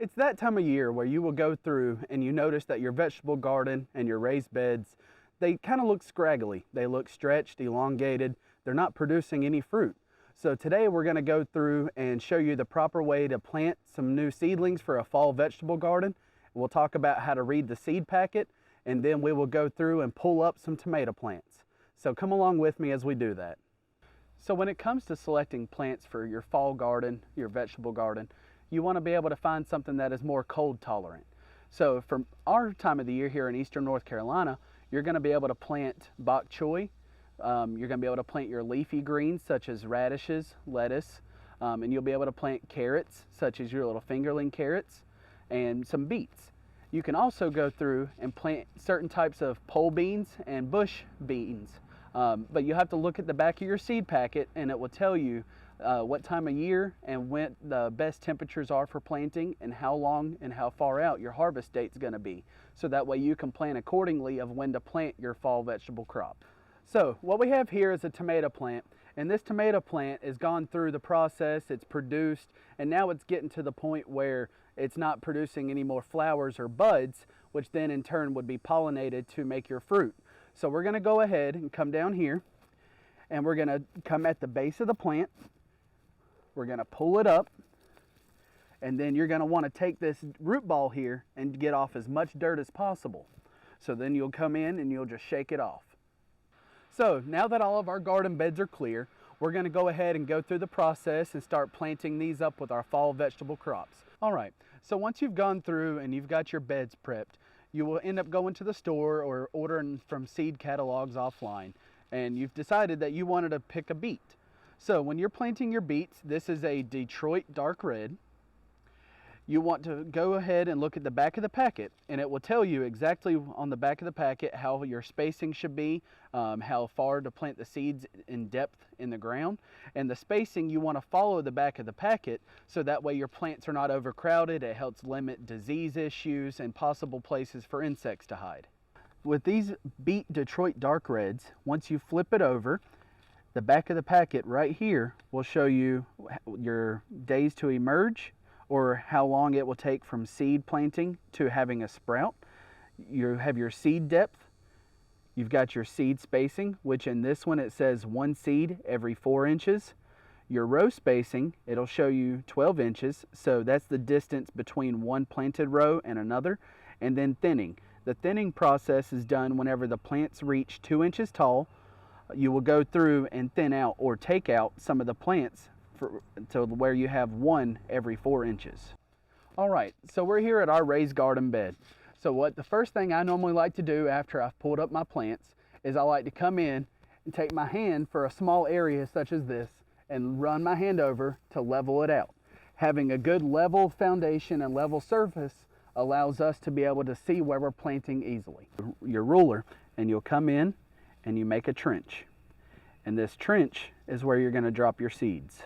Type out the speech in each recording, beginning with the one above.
It's that time of year where you will go through and you notice that your vegetable garden and your raised beds, they kind of look scraggly. They look stretched, elongated. They're not producing any fruit. So today we're going to go through and show you the proper way to plant some new seedlings for a fall vegetable garden. We'll talk about how to read the seed packet, and then we will go through and pull up some tomato plants. So come along with me as we do that. So when it comes to selecting plants for your fall garden, your vegetable garden, you want to be able to find something that is more cold tolerant. So for our time of the year here in eastern North Carolina, you're going to be able to plant bok choy. You're going to be able to plant your leafy greens such as radishes, lettuce, and you'll be able to plant carrots such as your little fingerling carrots and some beets. You can also go through and plant certain types of pole beans and bush beans, but you have to look at the back of your seed packet and it will tell you what time of year and when the best temperatures are for planting and how long and how far out your harvest date is going to be. So that way you can plan accordingly of when to plant your fall vegetable crop. So what we have here is a tomato plant, and this tomato plant has gone through the process, it's produced, and now it's getting to the point where it's not producing any more flowers or buds, which then in turn would be pollinated to make your fruit. So we're going to go ahead and come down here, and we're going to come at the base of the plant. We're going to pull it up, and then you're going to want to take this root ball here and get off as much dirt as possible. So then you'll come in and you'll just shake it off. So now that all of our garden beds are clear, we're going to go ahead and go through the process and start planting these up with our fall vegetable crops. All right, so once you've gone through and you've got your beds prepped, you will end up going to the store or ordering from seed catalogs offline, and you've decided that you wanted to pick a beet. So when you're planting your beets, this is a Detroit dark red. You want to go ahead and look at the back of the packet, and it will tell you exactly on the back of the packet how your spacing should be, how far to plant the seeds in depth in the ground, and the spacing you want to follow the back of the packet so that way your plants are not overcrowded. It helps limit disease issues and possible places for insects to hide. With these beet Detroit dark reds, once you flip it over, the back of the packet right here will show you your days to emerge, or how long it will take from seed planting to having a sprout. You have your seed depth. You've got your seed spacing, which in this one it says 1 seed every 4 inches. Your row spacing, it'll show you 12 inches, so that's the distance between one planted row and another. And then thinning. The thinning process is done whenever the plants reach 2 inches tall. You will go through and thin out or take out some of the plants to where you have 1 every 4 inches. All right, so we're here at our raised garden bed. So the first thing I normally like to do after I've pulled up my plants is I like to come in and take my hand for a small area such as this and run my hand over to level it out. Having a good level foundation and level surface allows us to be able to see where we're planting easily. Your ruler, and you'll come in and you make a trench. And this trench is where you're going to drop your seeds.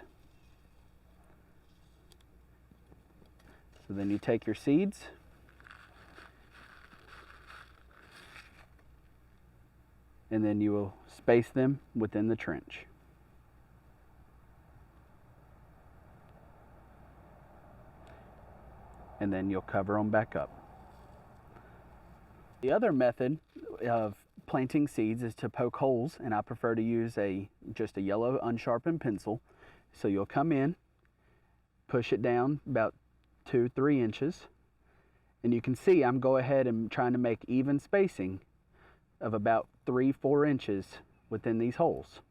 So then you take your seeds and then you will space them within the trench. And then you'll cover them back up. The other method of planting seeds is to poke holes, and I prefer to use just a yellow unsharpened pencil. So you'll come in, push it down about 2-3 inches, and you can see I'm going ahead and trying to make even spacing of about 3-4 inches within these holes.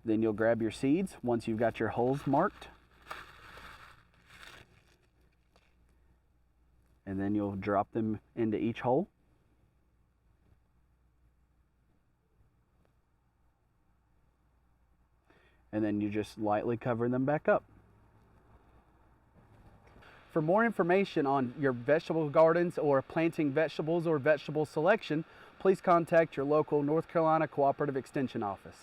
Then you'll grab your seeds once you've got your holes marked, and then you'll drop them into each hole. And then you just lightly cover them back up. For more information on your vegetable gardens or planting vegetables or vegetable selection, please contact your local North Carolina Cooperative Extension office.